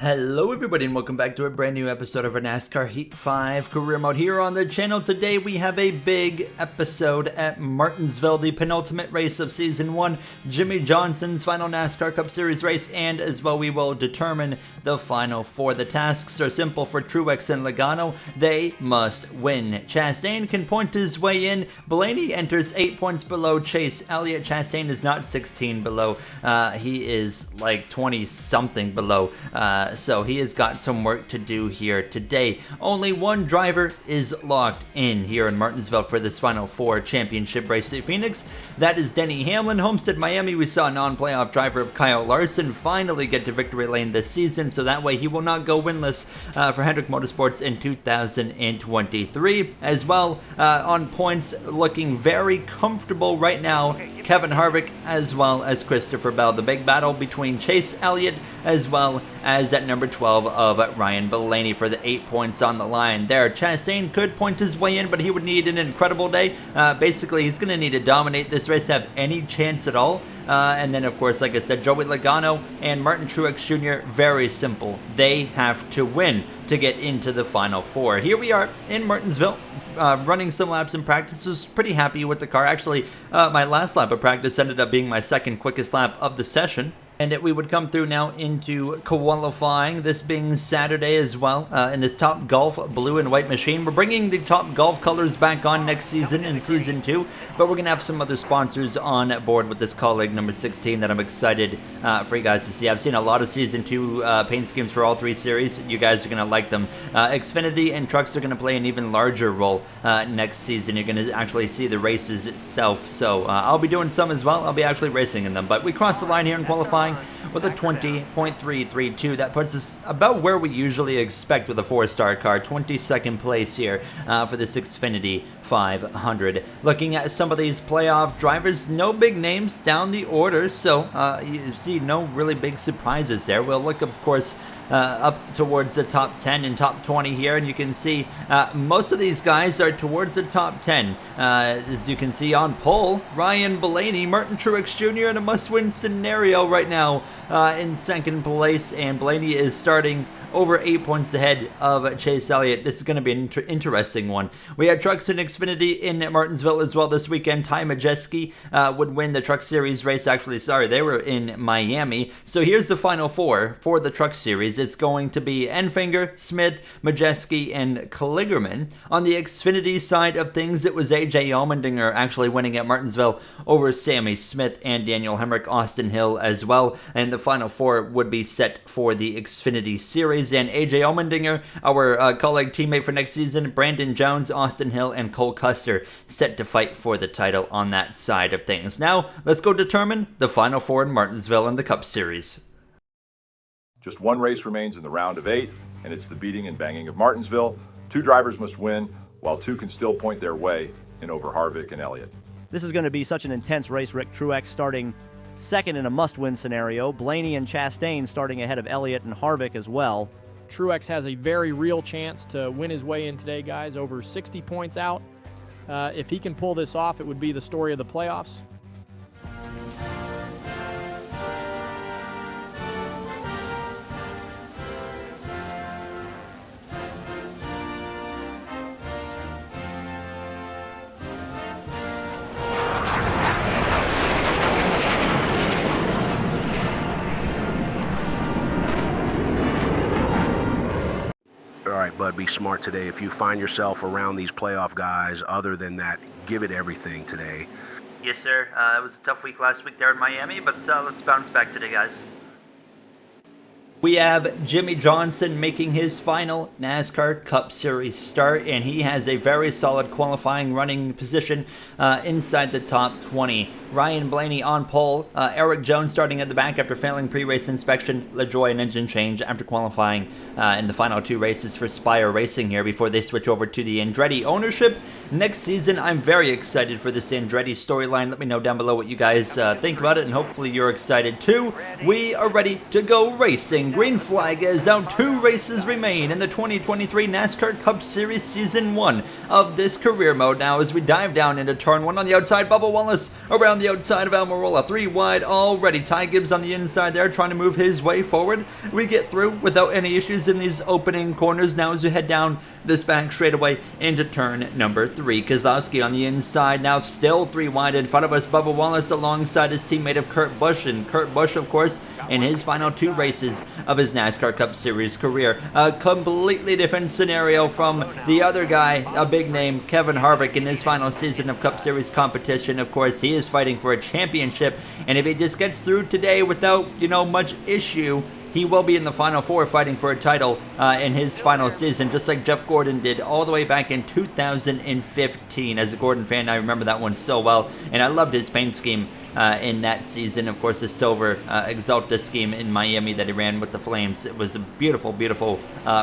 Hello everybody and welcome back to a brand new episode of our NASCAR Heat 5 career mode here on the channel. Today we have a big episode at Martinsville, the penultimate race of Season 1, Jimmie Johnson's final NASCAR Cup Series race, and as well we will determine the final four. The tasks are simple for Truex and Logano. They must win. Chastain can point his way in. Blaney enters 8 points below Chase Elliott. Chastain is not 16 below. He is like 20 something below. So he has got some work to do here today. Only one driver is locked in here in Martinsville for this Final Four championship race at Phoenix. That is Denny Hamlin. Homestead, Miami, we saw non-playoff driver of Kyle Larson finally get to victory lane this season, so that way he will not go winless for Hendrick Motorsports in 2023. As well, on points, looking very comfortable right now, Kevin Harvick as well as Christopher Bell. The big battle between Chase Elliott as well as at number 12 of Ryan Blaney for the 8 points on the line there. Chastain could point his way in, but he would need an incredible day. Basically, he's going to need to dominate this race to have any chance at all. And then, of course, like I said, Joey Logano and Martin Truex Jr., very simple. They have to win to get into the Final Four. Here we are in Martinsville, running some laps in practice. Was pretty happy with the car. Actually, my last lap of practice ended up being my second quickest lap of the session. And we would come through now into qualifying, this being Saturday as well, in this Top Golf blue and white machine. We're bringing the Top Golf colors back on next season in Season 2, but we're going to have some other sponsors on board with this colleague number 16 that I'm excited for you guys to see. I've seen a lot of Season 2 paint schemes for all three series. You guys are going to like them. Xfinity and trucks are going to play an even larger role next season. You're going to actually see the races itself, so I'll be doing some as well. I'll be actually racing in them, but we crossed the line here in qualifying with a 20.332. That puts us about where we usually expect with a 4-star car. 22nd place here for this Xfinity 500. Looking at some of these playoff drivers, no big names down the order, so you see no really big surprises there. We'll look, of course, up towards the top 10 and top 20 here, and you can see most of these guys are towards the top 10. As you can see on pole, Ryan Blaney, Martin Truex Jr. in a must-win scenario right now in second place, and Blaney is starting over 8 points ahead of Chase Elliott. This is going to be an interesting one. We had trucks in Xfinity in Martinsville as well this weekend. Ty Majeski would win the Truck Series race. Actually, sorry, they were in Miami. So here's the Final Four for the Truck Series. It's going to be Enfinger, Smith, Majeski, and Kligerman. On the Xfinity side of things, it was AJ Allmendinger actually winning at Martinsville over Sammy Smith and Daniel Hemrick, Austin Hill as well. And the Final Four would be set for the Xfinity Series. And AJ Allmendinger, our colleague teammate for next season, Brandon Jones, Austin Hill, and Cole Custer set to fight for the title on that side of things. Now, let's go determine the Final Four in Martinsville in the Cup Series. Just one race remains in the round of 8, and it's the beating and banging of Martinsville. 2 drivers must win, while 2 can still point their way in over Harvick and Elliott. This is going to be such an intense race. Rick Truex starting second in a must-win scenario. Blaney and Chastain starting ahead of Elliott and Harvick as well. Truex has a very real chance to win his way in today, guys. Over 60 points out. If he can pull this off, it would be the story of the playoffs. All right, bud, be smart today. If you find yourself around these playoff guys, other than that, give it everything today. Yes, sir. It was a tough week last week there in Miami, but let's bounce back today, guys. We have Jimmie Johnson making his final NASCAR Cup Series start, and he has a very solid qualifying running position inside the top 20. Ryan Blaney on pole, Eric Jones starting at the back after failing pre-race inspection, LaJoie an engine change after qualifying in the final 2 races for Spire Racing here before they switch over to the Andretti ownership. Next season, I'm very excited for this Andretti storyline. Let me know down below what you guys think about it, and hopefully you're excited too. We are ready to go racing. Green flag is out. 2 races remain in the 2023 NASCAR Cup Series Season 1 of this career mode now as we dive down into Turn 1 on the outside. Bubba Wallace around the the outside of Almirola. 3 wide already. Ty Gibbs on the inside there trying to move his way forward. We get through without any issues in these opening corners now as we head down this back straightaway into turn number 3. Kozlowski on the inside now, still 3 wide in front of us. Bubba Wallace alongside his teammate of Kurt Busch, and Kurt Busch, of course, in his final 2 races of his NASCAR Cup Series career. A completely different scenario from the other guy, a big name, Kevin Harvick, in his final season of Cup Series competition. Of course, he is fighting for a championship, and if he just gets through today without, much issue, he will be in the Final 4 fighting for a title in his final season, just like Jeff Gordon did all the way back in 2015. As a Gordon fan, I remember that one so well, and I loved his paint scheme in that season. Of course, the silver Exalta scheme in Miami that he ran with the Flames. It was a beautiful, beautiful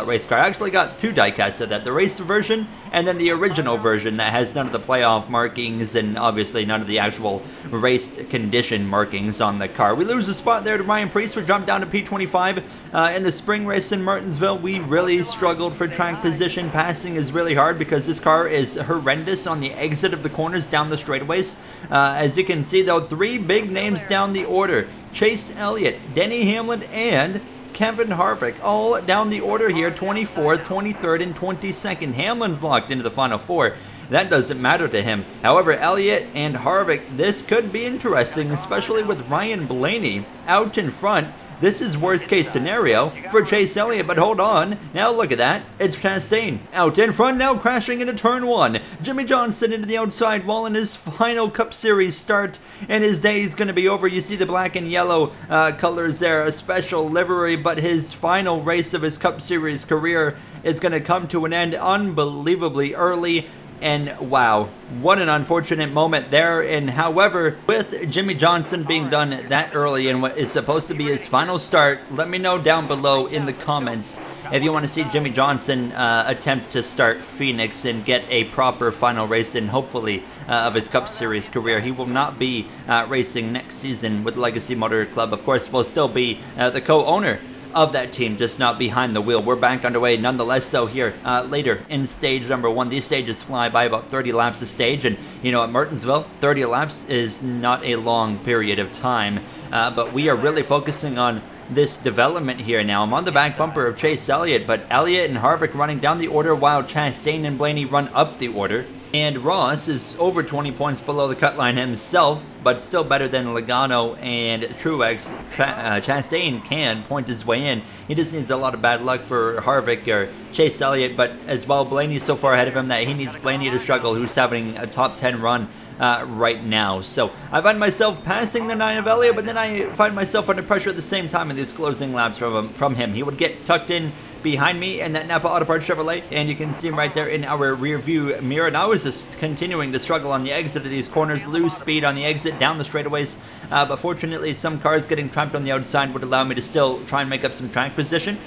race car. I actually got 2 diecasts of that, the race version and then the original version that has none of the playoff markings and obviously none of the actual race condition markings on the car. We lose a spot there to Ryan Preece. We jump down to P25. In the spring race in Martinsville, we really struggled for track position. Passing is really hard because this car is horrendous on the exit of the corners down the straightaways. As you can see, though, 3 big names down the order. Chase Elliott, Denny Hamlin, and Kevin Harvick, all down the order here, 24th, 23rd, and 22nd. Hamlin's locked into the Final 4. That doesn't matter to him. However, Elliott and Harvick, this could be interesting, especially with Ryan Blaney out in front. This is worst case scenario for Chase Elliott, but hold on. Now look at that. It's Chastain out in front now, crashing into turn 1. Jimmy Johnson into the outside wall in his final Cup Series start, and his day is going to be over. You see the black and yellow colors there, a special livery, but his final race of his Cup Series career is going to come to an end unbelievably early. And wow, what an unfortunate moment there. And however, with Jimmy Johnson being done that early in what is supposed to be his final start, let me know down below in the comments if you want to see Jimmy Johnson attempt to start Phoenix and get a proper final race in, hopefully, of his Cup Series career. He will not be racing next season with Legacy Motor Club. Of course, will still be the co-owner of that team, just not behind the wheel. We're back underway nonetheless, so here later in stage number 1. These stages fly by about 30 laps a stage, and at Martinsville, 30 laps is not a long period of time, but we are really focusing on this development here now. I'm on the back bumper of Chase Elliott, but Elliott and Harvick running down the order while Chastain and Blaney run up the order. And Ross is over 20 points below the cut line himself, but still better than Logano and Truex. Chastain can point his way in. He just needs a lot of bad luck for Harvick or Chase Elliott, but as well, Blaney's so far ahead of him that he needs Blaney to struggle, who's having a top 10 run right now. So I find myself passing the 9 of Elliott, but then I find myself under pressure at the same time in these closing laps from him. He would get tucked in behind me in that Napa Auto Parts Chevrolet, and you can see him right there in our rear view mirror. And I was just continuing to struggle on the exit of these corners, lose speed on the exit down the straightaways, but fortunately some cars getting trapped on the outside would allow me to still try and make up some track position,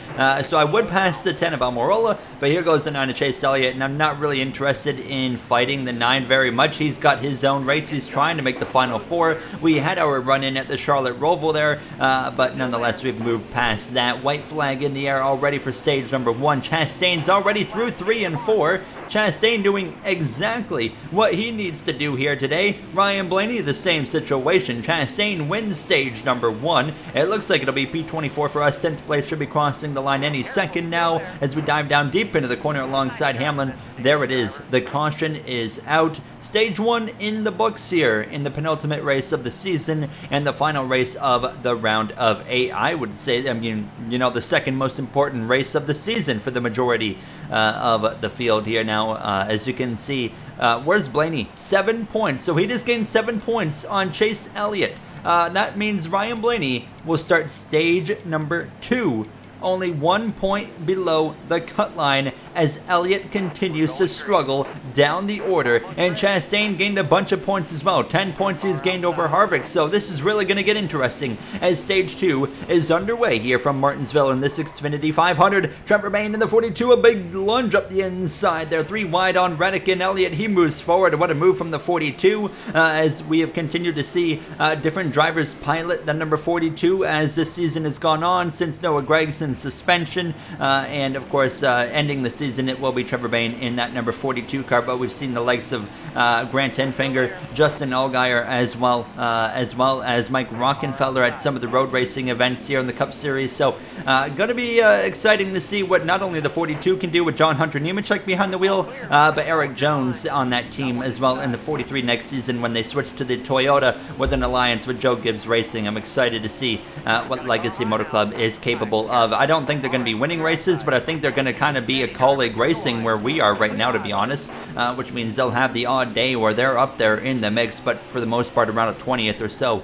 so I would pass the 10 of Almirola, but here goes the 9 of Chase Elliott, and I'm not really interested in fighting the 9 very much. He's got his own race. He's trying to make the Final 4. We had our run-in at the Charlotte Roval there, but nonetheless we've moved past that. White flag in the air already for stage number 1. Chastain's already through 3 and 4. Chastain doing exactly what he needs to do here today. Ryan Blaney, the same situation. Chastain wins stage number 1. It looks like it'll be P24 for us. 10th place should be crossing the line any second now as we dive down deep into the corner alongside Hamlin. There it is. The caution is out. Stage 1 in the books here in the penultimate race of the season and the final race of the round of 8. I would say, the second most important race of the season for the majority of the field here now. As you can see, where's Blaney? 7 points. So he just gained 7 points on Chase Elliott. That means Ryan Blaney will start stage number 2. Only 1 point below the cut line as Elliott continues to struggle down the order, and Chastain gained a bunch of points as well. 10 points he's gained over Harvick, so this is really going to get interesting as stage 2 is underway here from Martinsville in this Xfinity 500. Trevor Bayne in the 42, a big lunge up the inside there, 3 wide on Reddick, and Elliott, he moves forward. What a move from the 42 as we have continued to see different drivers pilot the number 42 as this season has gone on since Noah Gragson in suspension, and of course, ending the season, it will be Trevor Bayne in that number 42 car, but we've seen the likes of Grant Enfinger, Justin Allgaier, as well as Mike Rockenfeller at some of the road racing events here in the Cup Series. So going to be exciting to see what not only the 42 can do with John Hunter Nemechek behind the wheel, but Eric Jones on that team as well in the 43 next season when they switch to the Toyota with an alliance with Joe Gibbs Racing. I'm excited to see what Legacy Motor Club is capable of. I don't think they're going to be winning races, but I think they're going to kind of be a colleague racing where we are right now, to be honest, which means they'll have the odd day where they're up there in the mix, but for the most part around a 20th or so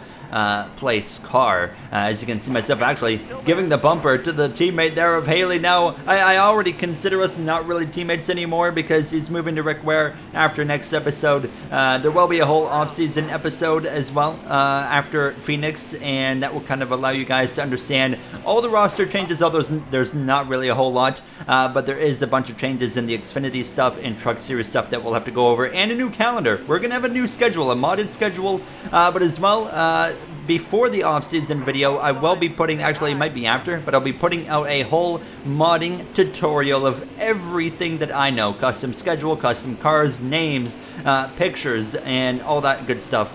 place car. As you can see myself actually giving the bumper to the teammate there of Haley. Now, I already consider us not really teammates anymore because he's moving to Rick Ware after next episode. There will be a whole off-season episode as well after Phoenix, and that will kind of allow you guys to understand all the roster changes, although there's not really a whole lot, but there is a bunch of changes in the Xfinity stuff and Truck Series stuff that we'll have to go over, and a new calendar. We're going to have a new schedule, a modded schedule, but as well, before the off-season video, I will be putting, actually it might be after, but I'll be putting out a whole modding tutorial of everything that I know. Custom schedule, custom cars, names, pictures, and all that good stuff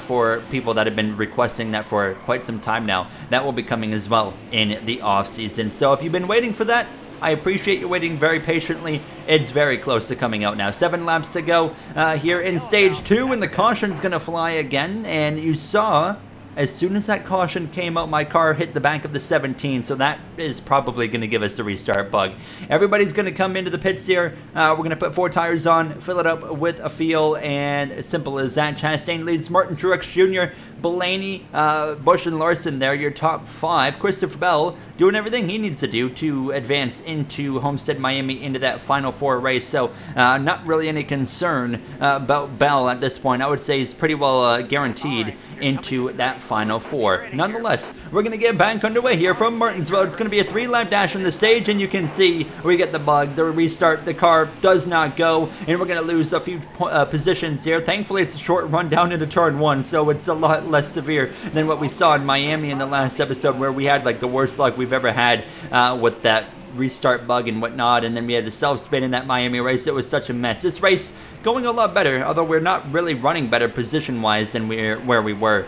for people that have been requesting that for quite some time now. That will be coming as well in the off-season. So if you've been waiting for that, I appreciate you waiting very patiently. It's very close to coming out now. 7 laps to go here in stage 2, and the caution's going to fly again. And you saw, as soon as that caution came out, my car hit the back of the 17, so that is probably going to give us the restart bug. Everybody's going to come into the pits here. We're going to put 4 tires on, fill it up with a fuel, and as simple as that. Chastain leads Martin Truex Jr., Blaney, Busch, and Larson there, your top 5. Christopher Bell doing everything he needs to do to advance into Homestead, Miami, into that Final 4 race. So not really any concern about Bell at this point. I would say he's pretty well guaranteed into that Final 4. Nonetheless, we're going to get back underway here from Martinsville. It's going to be a 3-lap dash on the stage, and you can see we get the bug, the restart, the car does not go, and we're going to lose a few positions here. Thankfully, it's a short run down into turn 1, so it's a lot less severe than what we saw in Miami in the last episode, where we had like the worst luck we've ever had with that restart bug and whatnot, and then we had the self-spin in that Miami race. It was such a mess. This race going a lot better, although we're not really running better position-wise than where we were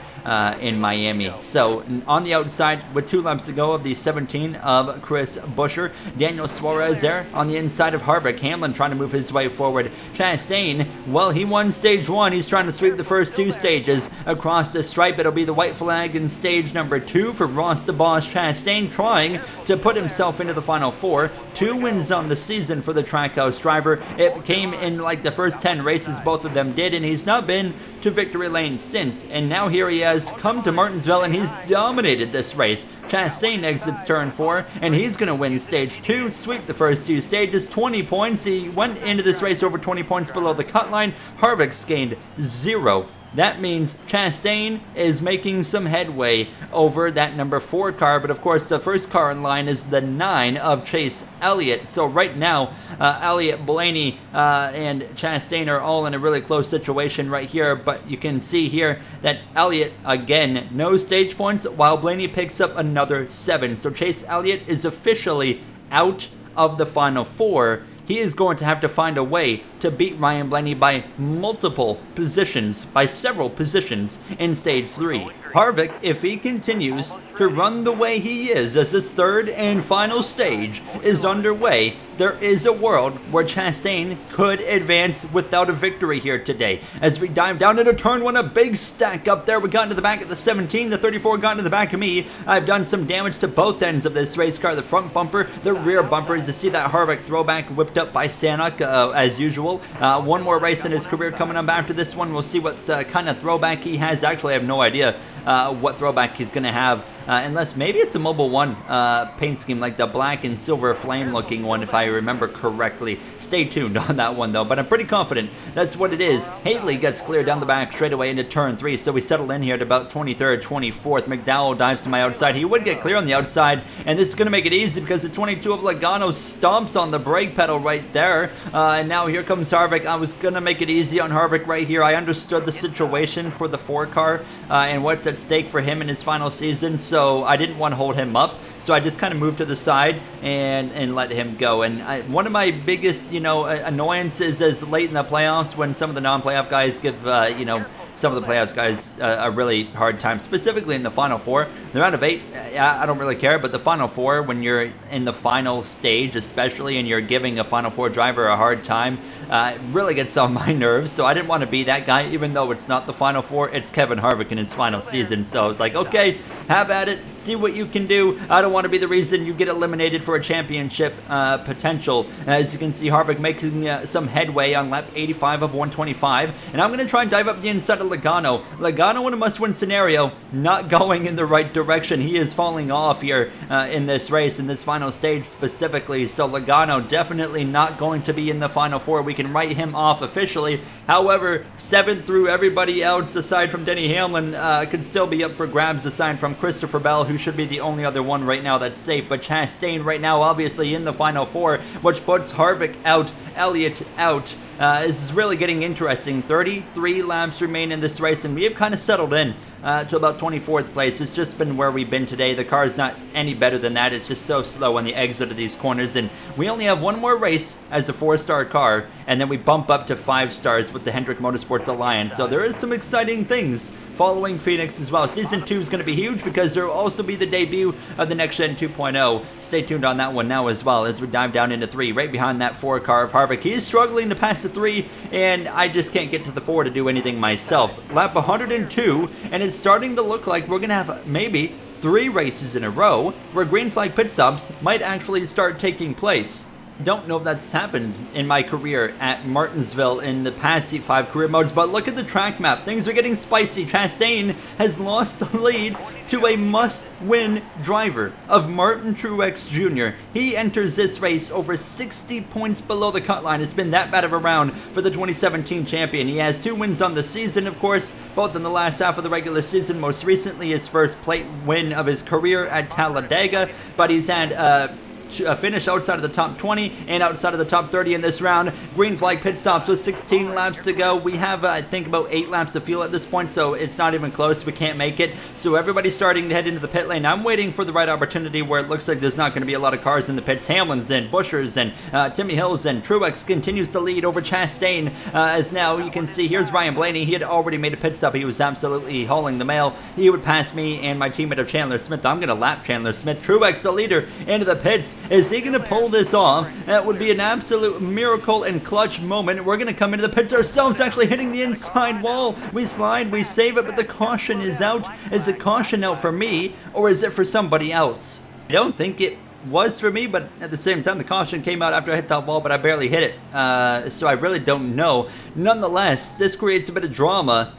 in Miami. So on the outside, with 2 laps to go of the 17 of Chris Buescher, Daniel Suarez there on the inside of Harvick. Hamlin trying to move his way forward. Chastain, well, he won stage 1. He's trying to sweep the first 2 stages across the stripe. It'll be the white flag in stage number 2 for Ross the Boss Chastain, trying to put himself into the Final 4. 2 wins on the season for the Trackhouse driver. It came in like the first 10 races both of them did, and he's not been to victory lane since. And now here he has come to Martinsville, and he's dominated this race. Chastain exits turn 4, and he's going to win stage 2, sweep the first 2 stages, 20 points. He went into this race over 20 points below the cut line. Harvick's gained 0. That means Chastain is making some headway over that number 4 car, but of course the first car in line is the 9 of Chase Elliott. So right now, Elliott, Blaney, and Chastain are all in a really close situation right here, but you can see here that Elliott, again, no stage points, while Blaney picks up another 7. So Chase Elliott is officially out of the Final 4. He is going to have to find a way to beat Ryan Blaney by multiple positions, by several positions in stage 3. Harvick, if he continues to run the way he is as his 3rd and final stage is underway, there is a world where Chastain could advance without a victory here today. As we dive down into turn 1, a big stack up there. We got into the back of the 17, the 34 got into the back of me. I've done some damage to both ends of this race car, the front bumper, the rear bumper. As you see that Harvick throwback whipped up by Sanok as usual. One more race in his career coming up after this one. We'll see what kind of throwback he has. Actually, I have no idea what throwback he's going to have, unless maybe it's a Mobile 1 paint scheme, like the black and silver flame looking one, if I remember correctly. Stay tuned on that one though, but I'm pretty confident that's what it is. Haley gets clear down the back straight away into turn 3, so we settle in here at about 23rd, 24th. McDowell dives to my outside. He would get clear on the outside, and this is going to make it easy because the 22 of Logano stomps on the brake pedal right there, and now here comes Harvick. I was going to make it easy on Harvick right here. I understood the situation for the 4 car and what's at stake for him in his final season, so I didn't want to hold him up. So I just kind of moved to the side and let him go. And one of my biggest, annoyances is late in the playoffs when some of the non-playoff guys give, some of the playoffs guys a really hard time, specifically in the Final Four. The round of 8, I don't really care, but the Final Four, when you're in the final stage especially, and you're giving a Final Four driver a hard time, it really gets on my nerves. So I didn't want to be that guy, even though it's not the Final Four. It's Kevin Harvick in his final season. So I was like, okay, have at it. See what you can do. I don't want to be the reason you get eliminated for a championship potential. As you can see, Harvick making some headway on lap 85 of 125. And I'm going to try and dive up the inside of Logano. Logano in a must-win scenario, not going in the right direction. He is falling off here in this race, in this final stage specifically. So Logano definitely not going to be in the Final Four. We can write him off officially. However, 7th through everybody else, aside from Denny Hamlin, could still be up for grabs, aside from Christopher Bell, who should be the only other one right now that's safe. But Chastain right now obviously in the Final Four, which puts Harvick out, Elliott out. This is really getting interesting. 33 laps remain in this race, and we have kind of settled in to about 24th place. It's just been where we've been today. The car is not any better than that. It's just so slow on the exit of these corners, and we only have one more race as a 4-star car, and then we bump up to 5 stars with the Hendrick Motorsports Alliance. So there is some exciting things following Phoenix as well. Season 2 is going to be huge because there will also be the debut of the Next Gen 2.0. Stay tuned on that one now as well as we dive down into 3. Right behind that 4 car of Harvick. He is struggling to pass the 3, and I just can't get to the 4 to do anything myself. Lap 102, and it's starting to look like we're going to have maybe 3 races in a row where green flag pit stops might actually start taking place. Don't know if that's happened in my career at Martinsville in the past Heat 5 career modes, but look at the track map. Things are getting spicy. Chastain has lost the lead to a must-win driver of Martin Truex Jr. He enters this race over 60 points below the cut line. It's been that bad of a round for the 2017 champion. He has 2 wins on the season, of course, both in the last half of the regular season. Most recently, his first plate win of his career at Talladega, but he's had finish outside of the top 20 and outside of the top 30 in this round. Green flag pit stops with 16 laps to go. We have, I think, about 8 laps of fuel at this point, so it's not even close. We can't make it. So everybody's starting to head into the pit lane. I'm waiting for the right opportunity where it looks like there's not going to be a lot of cars in the pits. Hamlin's and Buscher's and Timmy Hill's and Truex continues to lead over Chastain, as now you can see here's Ryan Blaney. He had already made a pit stop. He was absolutely hauling the mail. He would pass me and my teammate of Chandler Smith. I'm going to lap Chandler Smith. Truex, the leader, into the pits. Is he going to pull this off? That would be an absolute miracle and clutch moment. We're going to come into the pits ourselves, actually hitting the inside wall. We slide, we save it, but the caution is out. Is the caution out for me, or is it for somebody else? I don't think it was for me, but at the same time, the caution came out after I hit that wall, but I barely hit it. So I really don't know. Nonetheless, this creates a bit of drama.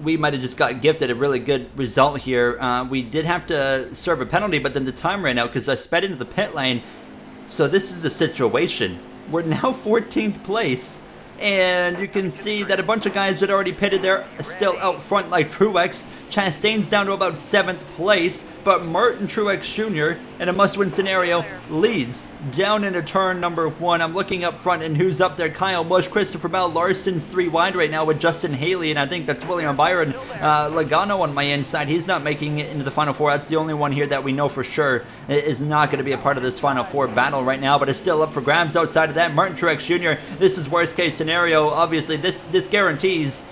We might have just got gifted a really good result here. We did have to serve a penalty, but then the time ran out because I sped into the pit lane. So this is the situation. We're now 14th place, and you can see that a bunch of guys that already pitted there are still out front, like Truex. Chastain's down to about 7th place, but Martin Truex Jr. in a must-win scenario leads down into turn number 1. I'm looking up front, and who's up there? Kyle Busch, Christopher Bell, Larson's 3 wide right now with Justin Haley, and I think that's William Byron. Logano on my inside. He's not making it into the Final Four. That's the only one here that we know for sure is not going to be a part of this Final Four battle right now, but it's still up for grabs. Outside of that, Martin Truex Jr. This is worst case scenario. Obviously, this guarantees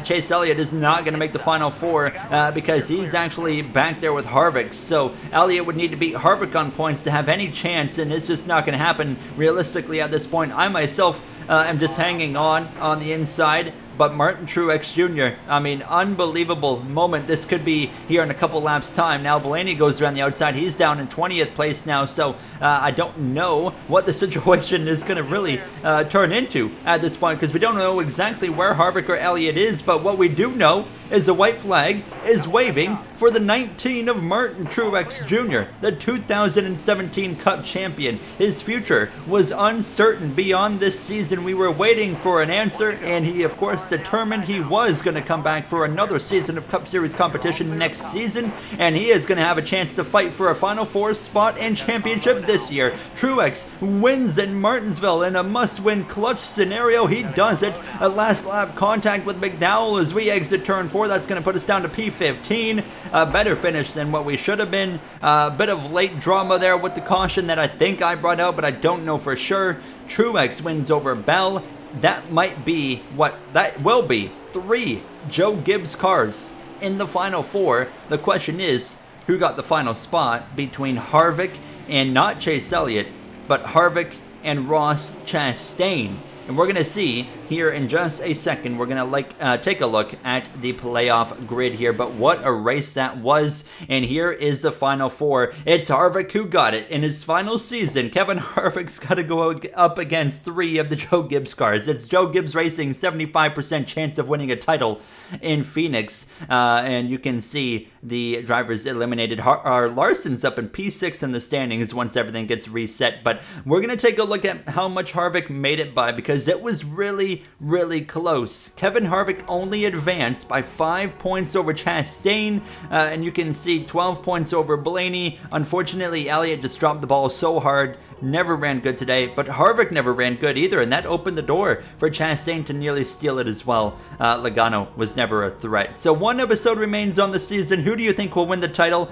Chase Elliott is not going to make the Final Four because he's actually back there with Harvick. So Elliott would need to beat Harvick on points to have any chance, and it's just not going to happen realistically at this point. I myself am just hanging on the inside. But Martin Truex Jr., I mean, unbelievable moment this could be here in a couple laps' time. Now Blaney goes around the outside. He's down in 20th place now, so I don't know what the situation is going to really turn into at this point because we don't know exactly where Harvick or Elliott is, but what we do know is the white flag is waving for the 19 of Martin Truex Jr., the 2017 Cup champion. His future was uncertain beyond this season. We were waiting for an answer, and he, of course, determined he was going to come back for another season of Cup Series competition next season, and he is going to have a chance to fight for a Final Four spot and championship this year. Truex wins in Martinsville in a must-win clutch scenario. He does it. A last lap contact with McDowell as we exit turn 4. That's going to put us down to P15. A better finish than what we should have been. A bit of late drama there with the caution that I think I brought out, but I don't know for sure. Truex wins over Bell. That will be 3 Joe Gibbs cars in the Final Four. The question is, who got the final spot between Harvick and not Chase Elliott, but Harvick and Ross Chastain? And we're going to see here in just a second. We're going to take a look at the playoff grid here. But what a race that was. And here is the Final Four. It's Harvick who got it in his final season. Kevin Harvick's got to go up against 3 of the Joe Gibbs cars. It's Joe Gibbs Racing, 75% chance of winning a title in Phoenix. And you can see the drivers eliminated. Larson's up in P6 in the standings once everything gets reset. But we're going to take a look at how much Harvick made it by, because it was really, really close. Kevin Harvick only advanced by 5 points over Chastain, and you can see 12 points over Blaney. Unfortunately, Elliott just dropped the ball so hard, never ran good today, but Harvick never ran good either, and that opened the door for Chastain to nearly steal it as well. Logano was never a threat. So 1 episode remains on the season. Who do you think will win the title?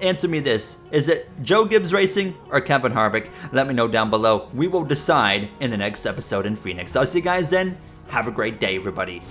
Answer me this. Is it Joe Gibbs Racing or Kevin Harvick? Let me know down below. We will decide in the next episode in Phoenix. I'll see you guys then. Have a great day, everybody.